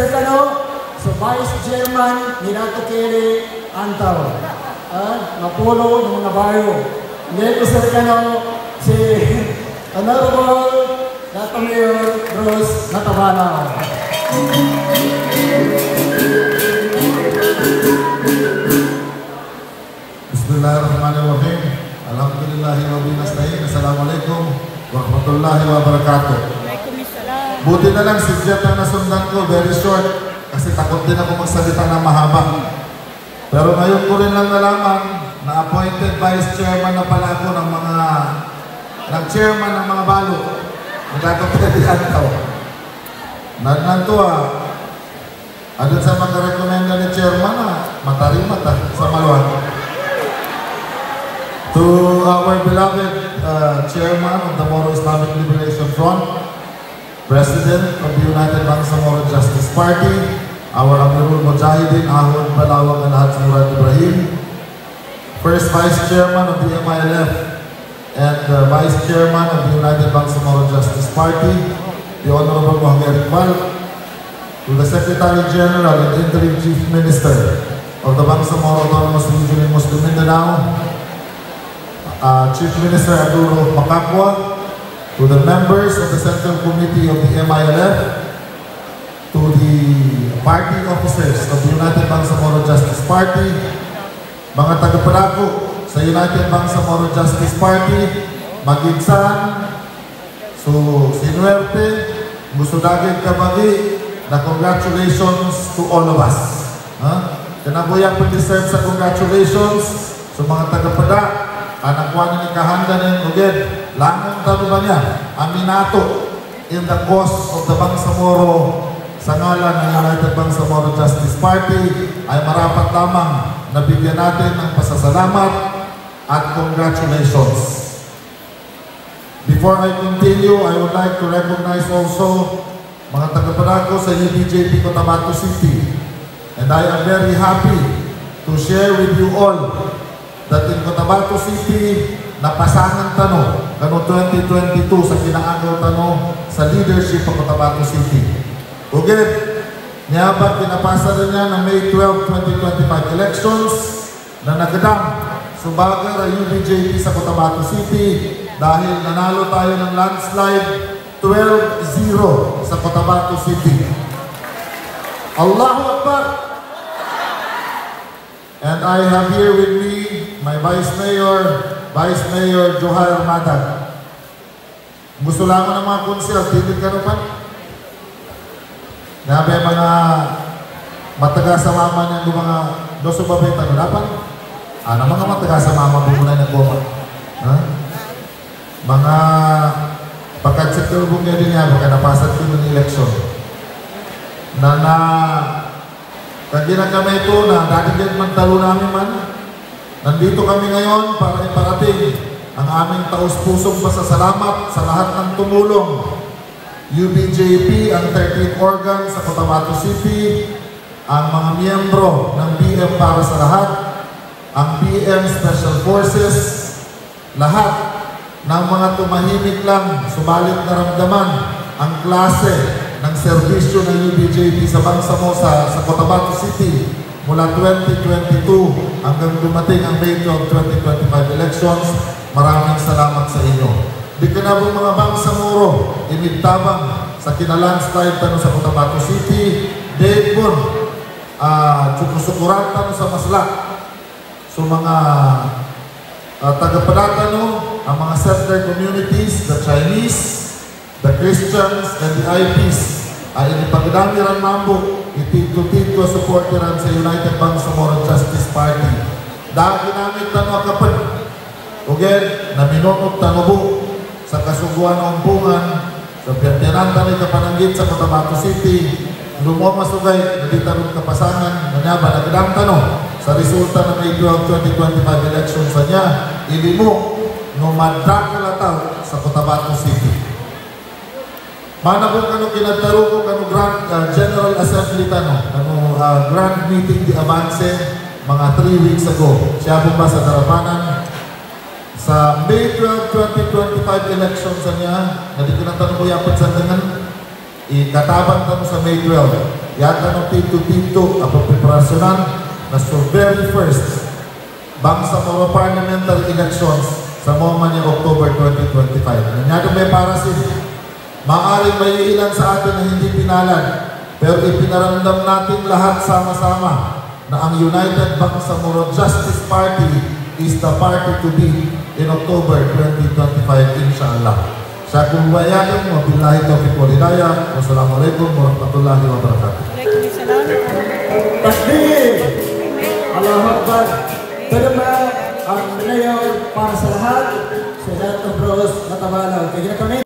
Sir Kano, so Vice Chairman ni Nato Kelly Antaw. Napulo ng mga bayo. Ngayon Sir Kano, si Honorable Nato Mayor Bruce Natabana. Bismillahirrahmanirrahim. Alhamdulillahi rabbil alamin. Assalamualaikum warahmatullahi wabarakatuh. Buti na lang si Jet ang nasundan ko, very short, kasi takot din ako magsalita ng mahaba. Pero ngayon ko rin lang nalaman na appointed vice chairman na pala ako ng chairman ng mga balo. Nagkakapilihan ko. Nantuwa. Adun sa mga rekomenda ni chairman na mata sa maluan. To our beloved chairman of the Moro Islamic Liberation Front, President of the United Bangsamoro Justice Party, our Amirul Mujahideen Ahod Balawag Alhaj Murad Ibrahim, First Vice Chairman of the MILF and Vice Chairman of the United Bangsamoro Justice Party, the Honorable Muhammad Iqbal, to the Secretary General and Interim Chief Minister of the Bangsamoro Autonomous Region in Muslim Mindanao, Chief Minister Arturo Macacua, to the members of the Central Committee of the MILF, to the party officers of the United Bangsamoro Justice Party, mga tagapalako sa United Bangsamoro Justice Party, Magigsan, so Sinuerte, Musudagin Kabagi, na congratulations to all of us. Kanabuyan po deserve sa congratulations sa mga tagapada, anak ko ni kahanda ng uged, langang talo ba niya, aminato in the cause of the Bangsamoro sa ngalan ng United Bangsamoro Justice Party ay marapat lamang na bigyan natin ng pasasalamat at congratulations. Before I continue, I would like to recognize also mga tagapalako sa UBJP Cotabato City, and I am very happy to share with you all that in Cotabato City, napasangan tano, kano 2022 sa kinaagaw tano sa leadership ng Cotabato City. Uged, niyabat pinapasa rin niya ng May 12, 2025 elections na nagadam subaga ang UBJP sa Cotabato City dahil nanalo tayo ng landslide 12-0 sa Cotabato City. Allahu Akbar! And I have here with me my Vice Mayor Johar Madag. Gusto lang mo ng mga konsel, titig ka na pa? Nabi mga mataga-samama niya ng mga doso babay tanulapan? Ano mga mataga-samama bumulay ng goma? Mga pagkatsikil bumulay din niya, baka napasat ko ng eleksyon. Kaya na kami ito na dati din magtalo namin man. Nandito kami ngayon para iparating ang aming taus-pusong pasasalamat sa lahat ng tumulong. UBJP, ang 13th organ sa Cotabato City, ang mga miyembro ng BM para sa lahat, ang BM Special Forces, lahat ng mga tumahimik lang, subalit naramdaman ang klase ng serbisyo ng UBJP sa Bangsamoro sa Cotabato City mula 2022 hanggang dumating ang May 12, 2025 elections. Maraming salamat sa inyo. Di ka na po mga Bangsamoro, imigtabang sa kinalandslide tano sa Cotabato City, date po, tsukusukuran tano sa Maslak. So mga tagapadatano, ang mga settler communities, the Chinese, the Christians, and the IPs ay inipagdamiran mambo, itito-tito supporteran sa United Bangsamoro Justice Party. Dahil ginamit tano kapag uged na minunod tanubo sa kasuguan ng umbungan sa piyantiyanan tani kapananggit sa Cotabato City, lumomasugay na di tarong kapasangan nanyaba nagdang tano sa resulta ng May 12, 2025 election sa niya, ilimo no madakalatao sa Cotabato City. Manabong kano kinagtaro ko kano General Assembly tano, kano grand meeting di Avance mga 3 weeks ago. Siya po ba sa Darapanan? Sa May 12, 2025 election sa niya, na di ko natanong ko yapit sa dengan, ikatabang tano sa May 12. yata ng tinto-tinto ang preparasyonan na so very first bang sa mga parliamentary elections sa mga niya October 2025. Nanyado may parasin. Maaaring may ilan sa atin na hindi pinalan, pero ipinaramdam natin lahat sama-sama na ang United Bangsamoro Justice Party is the party to be in October 2025, inshallah. Sa kumbayan, wabillahi taufiq wal hidayah. Wassalamualaikum warahmatullahi wabarakatuh. Takbir! Allahu Akbar! Terima ang beliau para sa lahat sa lahat ng bros na tabalaw. Kaya kami